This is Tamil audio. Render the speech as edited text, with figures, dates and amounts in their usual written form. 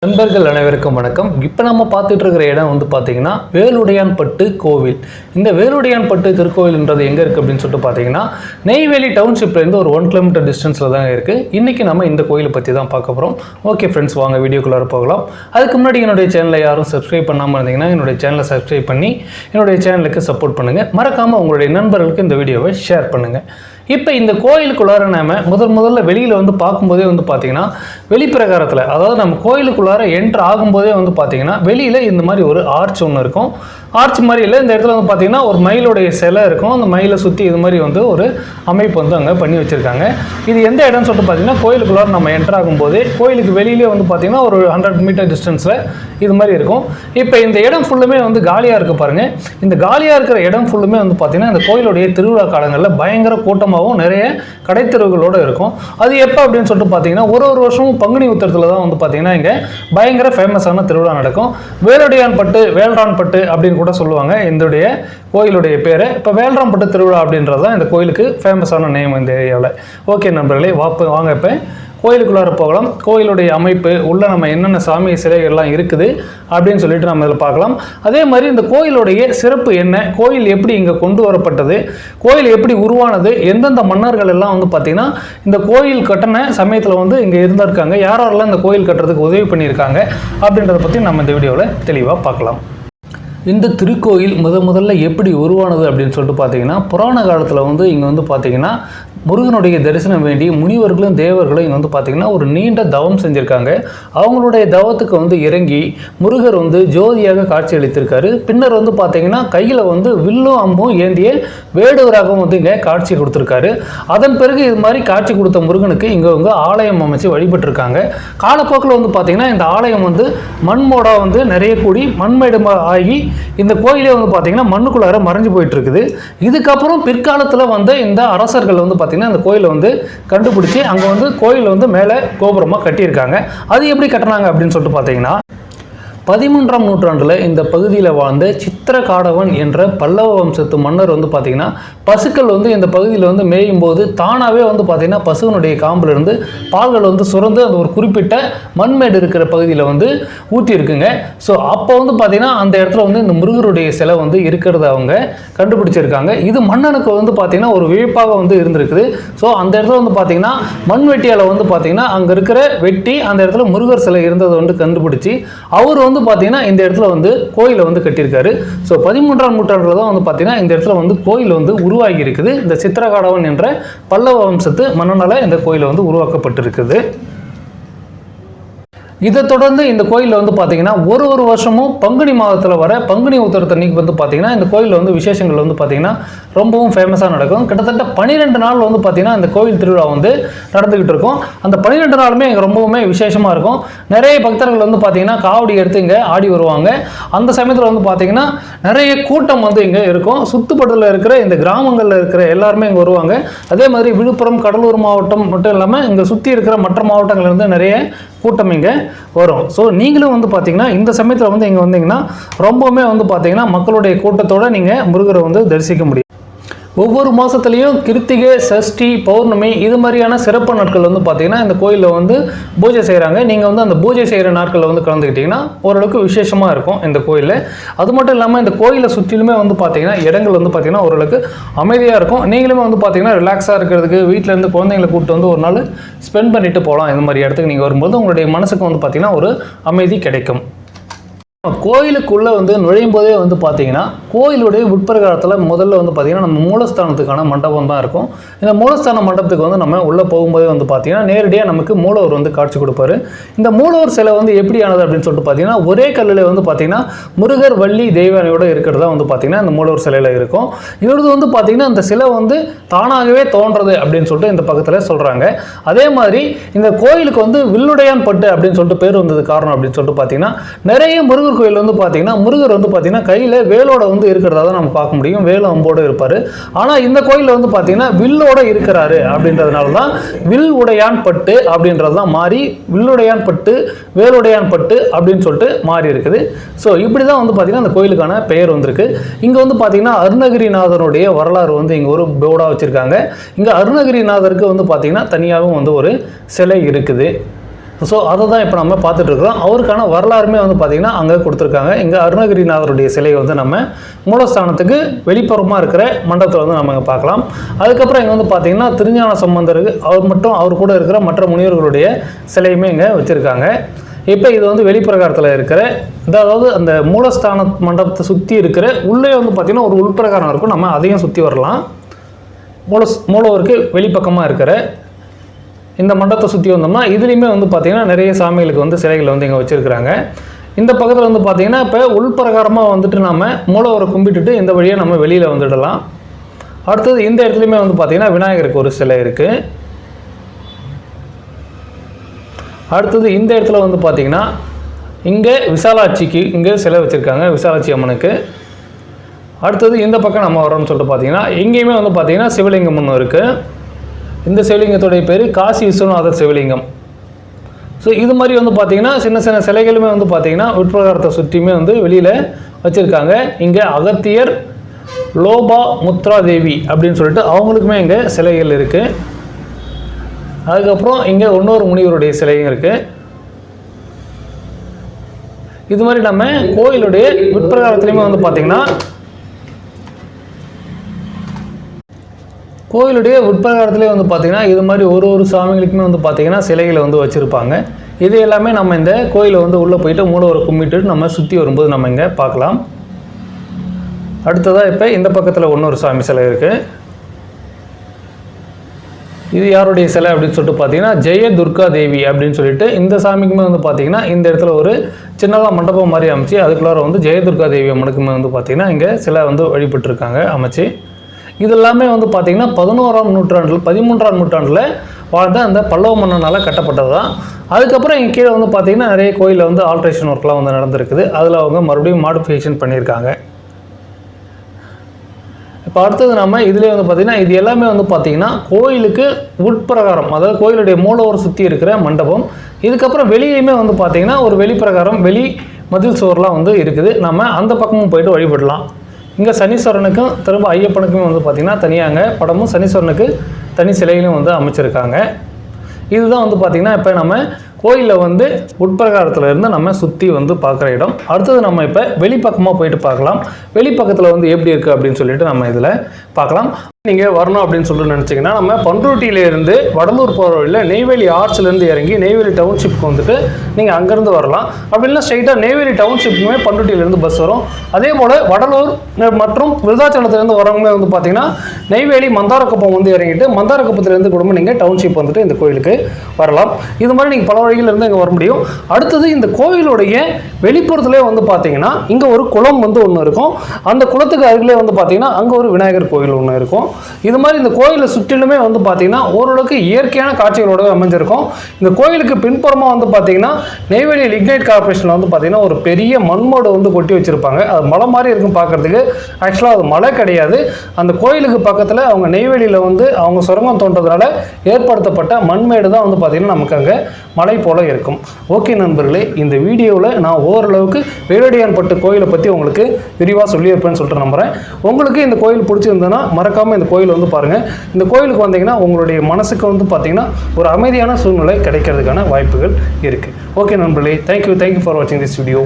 நண்பர்கள் அனைவருக்கும் வணக்கம். இப்போ நம்ம பார்த்துட்டு இருக்கிற இடம் வந்து பார்த்தீங்கன்னா வேலுடையான்பட்டு கோவில். இந்த வேலுடையான்பட்டு திருக்கோவில்ன்றது எங்கே இருக்குது அப்படின்னு சொல்லிட்டு பார்த்தீங்கன்னா நெய்வேலி டவுன்ஷிப்லேருந்து ஒரு 1 கிலோமீட்டர் டிஸ்டன்ஸில் தான் இருக்குது. இன்றைக்கி நம்ம இந்த கோயிலை பற்றி தான் பார்க்க போகிறோம். ஓகே ஃப்ரெண்ட்ஸ், வாங்க வீடியோக்குள்ளார போகலாம். அதுக்கு முன்னாடி என்னுடைய சேனலை யாரும் சப்ஸ்கிரைப் பண்ணாமல் இருந்தீங்கன்னா என்னுடைய சேனலை சப்ஸ்கிரைப் பண்ணி என்னுடைய சேனலுக்கு சப்போர்ட் பண்ணுங்கள். மறக்காமல் உங்களுடைய நண்பர்களுக்கு இந்த வீடியோவை ஷேர் பண்ணுங்கள். இப்போ இந்த கோயிலுக்குள்ளார நம்ம முதல்ல வெளியில் வந்து பார்க்கும்போதே வந்து பார்த்தீங்கன்னா வெளிப்பிரகாரத்தில், அதாவது நம்ம கோயிலுக்குள்ளார என்ட்ரு ஆகும்போதே வந்து பார்த்தீங்கன்னா வெளியில் இந்த மாதிரி ஒரு ஆர்ச் ஒன்று இருக்கும். ஆர்ச் மாதிரி இல்லை, இந்த இடத்துல வந்து பார்த்தீங்கன்னா ஒரு மயிலுடைய சிலை இருக்கும். அந்த மயிலை சுற்றி இது மாதிரி வந்து ஒரு அமைப்பு வந்து அங்கே பண்ணி வச்சுருக்காங்க. இது எந்த இடம்னு சொல்லிட்டு பார்த்தீங்கன்னா கோயிலுக்குள்ளார நம்ம என்ட்ரு ஆகும்போதே கோயிலுக்கு வெளியிலே வந்து பார்த்தீங்கன்னா ஒரு 100 மீட்டர் டிஸ்டன்ஸில் இது மாதிரி இருக்கும். இப்போ இந்த இடம் ஃபுல்லுமே வந்து காலியாக இருக்குது பாருங்கள். இந்த காலியாக இருக்கிற இடம் ஃபுல்லுமே வந்து பார்த்தீங்கன்னா இந்த கோயிலுடைய திருவிழா காலங்களில் பயங்கர கூட்டமாகவும் நிறைய கடைத்தெருவுகளோடு இருக்கும். அது எப்போ அப்படின்னு சொல்லிட்டு பார்த்தீங்கன்னா ஒரு வருஷமும் பங்குனி உத்திரத்தில் தான் வந்து பார்த்தீங்கன்னா இங்கே பயங்கர ஃபேமஸான திருவிழா நடக்கும். வேலுடையான்பட்டு, வேல்ரான்பட்டு அப்படின்னு கூட சொல்லுவாங்க இதோடைய கோயிலுடைய பேர். இப்போ வேல்ரான்பட்டு திருவிழா அப்படின்றது தான் இந்த கோயிலுக்கு ஃபேமஸான நேம் இந்த ஏரியாவில். ஓகே நண்பர்களே, வாங்க இப்போ கோயிலுக்குள்ளார போகலாம். கோயிலுடைய அமைப்பு உள்ள நம்ம என்னென்ன சாமி சிலைகள்லாம் இருக்குது அப்படின்னு சொல்லிட்டு நம்ம இதில் பார்க்கலாம். அதே மாதிரி இந்த கோயிலுடைய சிறப்பு என்ன, கோயில் எப்படி இங்கே கொண்டு வரப்பட்டது, கோயில் எப்படி உருவானது, எந்தெந்த மன்னர்கள் எல்லாம் வந்து பார்த்திங்கன்னா இந்த கோயில் கட்டின சமயத்தில் வந்து இங்கே இருந்திருக்காங்க, யாரெல்லாம் இந்த கோயில் கட்டுறதுக்கு உதவி பண்ணியிருக்காங்க அப்படின்றத பற்றி நம்ம இந்த வீடியோவில் தெளிவாக பார்க்கலாம். இந்த திருக்கோயில் முதல்ல எப்படி உருவானது அப்படின்னு சொல்லிட்டு பார்த்தீங்கன்னா புராண காலத்தில் வந்து இங்கே வந்து பார்த்திங்கன்னா முருகனுடைய தரிசனம் வேண்டி முனிவர்களும் தேவர்களும் இங்கே வந்து பார்த்திங்கன்னா ஒரு நீண்ட தவம் செஞ்சுருக்காங்க. அவங்களுடைய தவத்துக்கு வந்து இறங்கி முருகர் வந்து ஜோதியாக காட்சி அளித்திருக்காரு. பின்னர் வந்து பார்த்திங்கன்னா கையில் வந்து வில்லும் அம்பும் ஏந்திய வேடுவராகவும் வந்து இங்கே காட்சி கொடுத்துருக்காரு. அதன் பிறகு இது மாதிரி காட்சி கொடுத்த முருகனுக்கு இங்கே வந்து ஆலயம் அமைச்சு வழிபட்டிருக்காங்க. காலப்போக்கில் வந்து பார்த்திங்கன்னா இந்த ஆலயம் வந்து மண்மோடாக வந்து நிறைய கூடி மண்மேடு ஆகி இந்த கோயிலே வந்து பார்த்திங்கன்னா மண்ணுக்குள்ளார மறைஞ்சு போயிட்டு இருக்குது. இதுக்கப்புறம் பிற்காலத்தில் வந்து இந்த அரசர்கள் வந்து பார்த்திங்கன்னா இந்த கோயிலை வந்து கண்டுபிடிச்சி அங்கே வந்து கோயில் வந்து மேலே கோபுரமாக கட்டியிருக்காங்க. அது எப்படி கட்டினாங்க அப்படின்னு சொல்லிட்டு பார்த்தீங்கன்னா 13ஆம் நூற்றாண்டில் இந்த பகுதியில் வாழ்ந்த சித்திரகாடவன் என்ற பல்லவ வம்சத்து மன்னர் வந்து பார்த்திங்கன்னா பசுக்கள் வந்து இந்த பகுதியில் வந்து மேயும் போது தானாகவே வந்து பார்த்திங்கன்னா பசுவனுடைய காம்பிலிருந்து பால்கள் வந்து சுரந்து அந்த ஒரு குறிப்பிட்ட மண்மேடு இருக்கிற பகுதியில் வந்து ஊற்றிருக்குங்க. ஸோ அப்போ வந்து பார்த்திங்கன்னா அந்த இடத்துல வந்து இந்த முருகருடைய சிலை வந்து இருக்கிறத அவங்க கண்டுபிடிச்சிருக்காங்க. இது மன்னனுக்கு வந்து பார்த்திங்கன்னா ஒரு வியப்பாக வந்து இருந்திருக்குது. ஸோ அந்த இடத்துல வந்து பார்த்திங்கன்னா மண்வெட்டியால் வந்து பார்த்திங்கன்னா அங்கே இருக்கிற வெட்டி அந்த இடத்துல முருகர் சிலை இருந்ததை வந்து கண்டுபிடிச்சி அவர் வந்து பார்த்தீங்கன்னா இந்த இடத்துல வந்து கோயிலை வந்து கட்டியிருக்காரு. ஸோ 13ஆம் நூற்றாண்டில் தான் வந்து பார்த்தீங்கன்னா இந்த இடத்துல வந்து கோயில் வந்து உருவாகி இருக்குது. இந்த சித்திரகாடவன் என்ற பல்லவ வம்சத்து மன்னனால இந்த கோயில் வந்து உருவாக்கப்பட்டிருக்குது. இதை தொடர்ந்து இந்த கோயிலில் வந்து பார்த்தீங்கன்னா ஒரு வருஷமும் பங்குனி மாதத்தில் வர பங்குனி உத்திரத்தன்னைக்கு வந்து பார்த்தீங்கன்னா இந்த கோயிலில் வந்து விசேஷங்கள் வந்து பார்த்தீங்கன்னா ரொம்பவும் ஃபேமஸாக நடக்கும். கிட்டத்தட்ட 12 நாள் வந்து பார்த்தீங்கன்னா இந்த கோயில் திருவிழா வந்து நடந்துக்கிட்டு இருக்கும். அந்த 12 நாளுமே இங்கே ரொம்பவுமே விசேஷமாக இருக்கும். நிறைய பக்தர்கள் வந்து பார்த்தீங்கன்னா காவடி எடுத்து இங்கே ஆடி வருவாங்க. அந்த சமயத்தில் வந்து பார்த்தீங்கன்னா நிறைய கூட்டம் வந்து இங்கே இருக்கும். சுற்றுப்பட்டத்தில் இருக்கிற இந்த கிராமங்களில் இருக்கிற எல்லாருமே இங்கே வருவாங்க. அதே மாதிரி விழுப்புரம், கடலூர் மாவட்டம் மட்டும் இல்லாமல் இங்கே சுற்றி இருக்கிற மற்ற மாவட்டங்கள்லேருந்து நிறைய கூட்டம் இங்கே வரும். ஸோ நீங்களும் வந்து பார்த்தீங்கன்னா இந்த சமயத்தில் வந்து இங்கே வந்தீங்கன்னா ரொம்பவுமே வந்து பார்த்தீங்கன்னா மக்களுடைய கூட்டத்தோடு நீங்கள் முருகரை வந்து தரிசிக்க முடியும். ஒவ்வொரு மாதத்துலேயும் கிருத்திகை, சஷ்டி, பௌர்ணமி இது மாதிரியான சிறப்பு நாட்கள் வந்து பார்த்திங்கன்னா இந்த கோயிலில் வந்து பூஜை செய்கிறாங்க. நீங்கள் வந்து அந்த பூஜை செய்கிற நாட்களில் வந்து கலந்துக்கிட்டிங்கன்னா ஓரளவுக்கு விசேஷமாக இருக்கும் இந்த கோயிலில். அது மட்டும் இல்லாமல் இந்த கோயிலை சுற்றிலுமே வந்து பார்த்திங்கன்னா இடங்கள் வந்து பார்த்திங்கன்னா ஓரளவுக்கு அமைதியாக இருக்கும். நீங்களுமே வந்து பார்த்திங்கன்னா ரிலாக்ஸாக இருக்கிறதுக்கு வீட்டிலேருந்து குழந்தைங்களை கூப்பிட்டு வந்து ஒரு நாள் ஸ்பெண்ட் பண்ணிவிட்டு போகலாம். இந்த மாதிரி இடத்துக்கு நீங்கள் வரும்போது உங்களுடைய மனசுக்கு வந்து பார்த்திங்கன்னா ஒரு அமைதி கிடைக்கும். கோயிலுக்குள்ளே வந்து நுழையும் போதே வந்து பார்த்தீங்கன்னா கோயிலுடைய உட்பிரகாரத்தில் முதல்ல வந்து பார்த்திங்கன்னா நம்ம மூலஸ்தானத்துக்கான மண்டபம் தான் இருக்கும். இந்த மூலஸ்தான மண்டபத்துக்கு வந்து நம்ம உள்ளே போகும்போதே வந்து பார்த்திங்கன்னா நேரடியாக நமக்கு மூலவர் வந்து காட்சி கொடுப்பாரு. இந்த மூலவர் சிலை வந்து எப்படி ஆனது அப்படின்னு சொல்லிட்டு பார்த்தீங்கன்னா ஒரே கல்லில் வந்து பார்த்திங்கன்னா முருகர், வள்ளி, தெய்வானையோடு இருக்கிறதா வந்து பார்த்திங்கன்னா இந்த மூலவர் சிலையில் இருக்கும். இவரது வந்து பார்த்திங்கன்னா இந்த சிலை வந்து தானாகவே தோன்றது அப்படின்னு சொல்லிட்டு இந்த பக்கத்தில் சொல்கிறாங்க. அதே மாதிரி இந்த கோயிலுக்கு வந்து வில்லுடையான்பட்டு அப்படின்னு சொல்லிட்டு பேர் வந்தது காரணம் அப்படின்னு சொல்லிட்டு பார்த்தீங்கன்னா நிறைய முருகர் கோயில் வந்து பார்த்தீங்கன்னா முருகர் வந்து பார்த்தீங்கன்னா கையில் வேலோட வந்து இருக்கிறதா தான் நம்ம பார்க்க முடியும். வேலு அம்போடு இருப்பார். ஆனால் இந்த கோயிலில் வந்து பார்த்தீங்கன்னா வில்லோட இருக்கிறாரு அப்படின்றதுனால தான் வில் உடையான் பட்டு அப்படின்றது தான் மாறி வில்லுடையான் பட்டு, வேலுடையான் பட்டு அப்படின்னு சொல்லிட்டு மாறி இருக்குது. ஸோ இப்படி தான் வந்து பார்த்தீங்கன்னா அந்த கோயிலுக்கான பெயர் வந்திருக்கு. இங்கே வந்து பார்த்தீங்கன்னா அருணகிரிநாதனுடைய வரலாறு வந்து இங்கே ஒரு போர்டாக வச்சுருக்காங்க. இங்கே அருணகிரிநாதருக்கு வந்து பார்த்தீங்கன்னா தனியாகவும் வந்து ஒரு சிலை இருக்குது. ஸோ அதை தான் இப்போ நம்ம பார்த்துட்ருக்குறோம். அவருக்கான வரலாறுமே வந்து பார்த்திங்கன்னா அங்கே கொடுத்துருக்காங்க. இங்கே அருணகிரிநாதருடைய சிலையை வந்து நம்ம மூலஸ்தானத்துக்கு வெளிப்புறமாக இருக்கிற மண்டபத்தில் வந்து நம்ம இங்கே பார்க்கலாம். அதுக்கப்புறம் இங்கே வந்து பார்த்திங்கன்னா திருஞான சம்பந்தருக்கு அவர் கூட இருக்கிற மற்ற முனிவர்களுடைய சிலையுமே இங்கே வச்சுருக்காங்க. இப்போ இது வந்து வெளிப்பிரகாரத்தில் இருக்கிற அதாவது அந்த மூலஸ்தான மண்டபத்தை சுற்றி இருக்கிற உள்ளே வந்து பார்த்திங்கன்னா ஒரு உள்பிரகாரம் இருக்கும். நம்ம அதையும் சுற்றி வரலாம். மூலவருக்கு வெளிப்பக்கமாக இருக்கிற இந்த மண்டபத்தை சுற்றி வந்தோம்னா இதுலேயுமே வந்து பார்த்திங்கன்னா நிறைய சாமிகளுக்கு வந்து சிலைகளை வந்து இங்கே வச்சுருக்கிறாங்க. இந்த பக்கத்தில் வந்து பார்த்திங்கன்னா இப்போ உள்பிரகாரமாக வந்துட்டு நம்ம மூலவரை கும்பிட்டுட்டு இந்த வழியாக நம்ம வெளியில் வந்துடலாம். அடுத்தது இந்த இடத்துலையுமே வந்து பார்த்திங்கன்னா விநாயகருக்கு ஒரு சிலை இருக்குது. அடுத்தது இந்த இடத்துல வந்து பார்த்திங்கன்னா இங்கே விசாலாட்சிக்கு இங்கே சிலை வச்சுருக்காங்க, விசாலாட்சி அம்மனுக்கு. அடுத்தது இந்த பக்கம் நம்ம வரோம்னு சொல்லிட்டு பார்த்திங்கன்னா இங்கேயுமே வந்து பார்த்திங்கன்னா சிவலிங்கம் ஒன்று இருக்குது. இந்த சிவலிங்கத்துடைய பேர் காசி விஸ்வநாதர் சிவலிங்கம். ஸோ இது மாதிரி வந்து பார்த்திங்கன்னா சின்ன சின்ன சிலைகளுமே வந்து பார்த்திங்கன்னா உட்பிரகாரத்தை சுற்றியுமே வந்து வெளியில் வச்சுருக்காங்க. இங்கே அகத்தியர், லோபா முத்ரா தேவி அப்படின்னு சொல்லிட்டு அவங்களுக்குமே இங்கே சிலைகள் இருக்குது. அதுக்கப்புறம் இங்கே இன்னொரு முனிவருடைய சிலையும் இருக்குது. இது மாதிரி நம்ம கோயிலுடைய உட்பிரகாரத்துலேயுமே வந்து பார்த்திங்கன்னா கோயிலுடைய உட்பிரகாரத்துலேயே வந்து பார்த்திங்கன்னா இது மாதிரி ஒரு சாமிகளுக்குமே வந்து பார்த்திங்கன்னா சிலைகளை வந்து வச்சுருப்பாங்க. இது எல்லாமே நம்ம இந்த கோயிலை வந்து உள்ளே போயிட்டு மூலவரை கும்பிட்டு நம்ம சுற்றி வரும்போது நம்ம இங்கே பார்க்கலாம். அடுத்ததாக இப்போ இந்த பக்கத்தில் இன்னொரு சாமி சிலை இருக்குது. இது யாருடைய சிலை அப்படின்னு சொல்லிட்டு பார்த்தீங்கன்னா ஜெய துர்கா தேவி அப்படின்னு சொல்லிட்டு இந்த சாமிக்குமே வந்து பார்த்திங்கன்னா இந்த இடத்துல ஒரு சின்னதாக மண்டபம் மாதிரி அமைச்சு அதுக்குள்ளார வந்து ஜெய துர்கா தேவி அம்மனுக்குமே வந்து பார்த்திங்கன்னா இங்கே சிலை வந்து வழிபட்டுருக்காங்க அமைச்சு. இது எல்லாமே வந்து பார்த்திங்கன்னா 11ஆம் நூற்றாண்டில் 13ஆம் நூற்றாண்டில் வாழ்ந்த அந்த பல்லவ மன்னனால் கட்டப்பட்டது தான். அதுக்கப்புறம் இங்கே கீழே வந்து பார்த்திங்கன்னா நிறைய கோயிலில் வந்து ஆல்ட்ரேஷன் ஒர்க்லாம் வந்து நடந்திருக்குது. அதில் அவங்க மறுபடியும் மாடிஃபிகேஷன் பண்ணியிருக்காங்க. இப்போ அடுத்தது நம்ம இதிலே வந்து பார்த்திங்கன்னா இது எல்லாமே வந்து பார்த்திங்கன்னா கோயிலுக்கு உட்பிரகாரம், அதாவது கோயிலுடைய மூலவர் சுற்றி இருக்கிற மண்டபம். இதுக்கப்புறம் வெளியுமே வந்து பார்த்திங்கன்னா ஒரு வெளிப்பிரகாரம், வெளி மதில் சுவர்லாம் வந்து இருக்குது. நம்ம அந்த பக்கமும் போயிட்டு வழிபடலாம். இங்கே சனீஸ்வரனுக்கும் திரும்ப ஐயப்பனுக்குமே வந்து பார்த்திங்கன்னா தனியாங்க படமும் சனீஸ்வரனுக்கு தனி சிலைகளும் வந்து அமைச்சிருக்காங்க. இதுதான் வந்து பார்த்திங்கன்னா இப்போ நம்ம கோயிலில் வந்து உட்பிரகாரத்தில் இருந்து நம்ம சுற்றி வந்து பார்க்குற இடம். அடுத்தது நம்ம இப்போ வெளிப்பக்கமாக போயிட்டு பார்க்கலாம். வெளிப்பக்கத்தில் வந்து எப்படி இருக்குது அப்படின்னு சொல்லிட்டு நம்ம இதில் பார்க்கலாம். நீங்கள் வரணும் அப்படின்னு சொல்லிட்டு நினச்சிங்கன்னா நம்ம பண்ருட்டியிலேருந்து வடலூர் போகிற வழியில் நெய்வேலி ஆர்ச்சிலேருந்து இறங்கி நெய்வேலி டவுன்ஷிப்புக்கு வந்துட்டு நீங்கள் அங்கேருந்து வரலாம். அப்படின்னா ஸ்ட்ரைட்டாக நெய்வேலி டவுன்ஷிப்புக்குமே பண்ருட்டியிலேருந்து பஸ் வரும். அதே போல் வடலூர் மற்றும் விருதாச்சலத்துலேருந்து வரவங்க வந்து பார்த்திங்கன்னா நெய்வேலி மந்தாரக்குப்பம் வந்து இறங்கிட்டு மந்தாரக்குப்பத்துலேருந்து கூட நீங்கள் டவுன்ஷிப் வந்துட்டு இந்த கோயிலுக்கு வரலாம். இது மாதிரி நீங்கள் பல வழியிலேருந்து இங்கே வர முடியும். அடுத்தது இந்த கோயிலுடைய வெளிப்புறத்துலேயே வந்து பார்த்திங்கன்னா இங்கே ஒரு குளம் வந்து ஒன்று இருக்கும். அந்த குளத்துக்கு அருகிலே வந்து பார்த்திங்கன்னா அங்கே ஒரு விநாயகர் கோயில் ஒன்று இருக்கும். இது மாதிரி இந்த கோயிலை சுற்றிலுமே வந்து பார்த்தீங்கன்னா ஓரளவுக்கு இயற்கையான காட்சிகளோட அமைஞ்சிருக்கும். இந்த கோயிலுக்கு பின்புறமாக வந்து பார்த்தீங்கன்னா நெய்வேலி லிக்னைட் கார்பரேஷனில் வந்து பார்த்தீங்கன்னா ஒரு பெரிய மண்மோடு வந்து கொட்டி வச்சிருப்பாங்க. அது மலை மாதிரி இருக்கும் பார்க்கறதுக்கு. ஆக்சுவலாக அது மலை கிடையாது. அந்த கோயிலுக்கு பக்கத்தில் அவங்க நெய்வேலியில் வந்து அவங்க சுரங்கம் தோன்றதுனால ஏற்படுத்தப்பட்ட மண்மேடு தான் வந்து பார்த்தீங்கன்னா நமக்கு அங்கே மலை போல இருக்கும். ஓகே நண்பர்களே, இந்த வீடியோவில் நான் ஓரளவுக்கு வேலுடையான்பட்டு கோயிலை பற்றி உங்களுக்கு விரிவாக சொல்லியிருப்பேன்னு சொல்லிட்டு நம்புகிறேன். உங்களுக்கு இந்த கோயில் பிடிச்சிருந்ததுன்னா மறக்காமல் இந்த கோயில் வந்து பாருங்கள். இந்த கோயிலுக்கு வந்தீங்கன்னா உங்களுடைய மனசுக்கு வந்து பார்த்தீங்கன்னா ஒரு அமைதியான சூழ்நிலை கிடைக்கிறதுக்கான வாய்ப்புகள் இருக்குது. ஓகே நண்பர்களே, தேங்க்யூ ஃபார் வாட்சிங் திஸ் வீடியோ.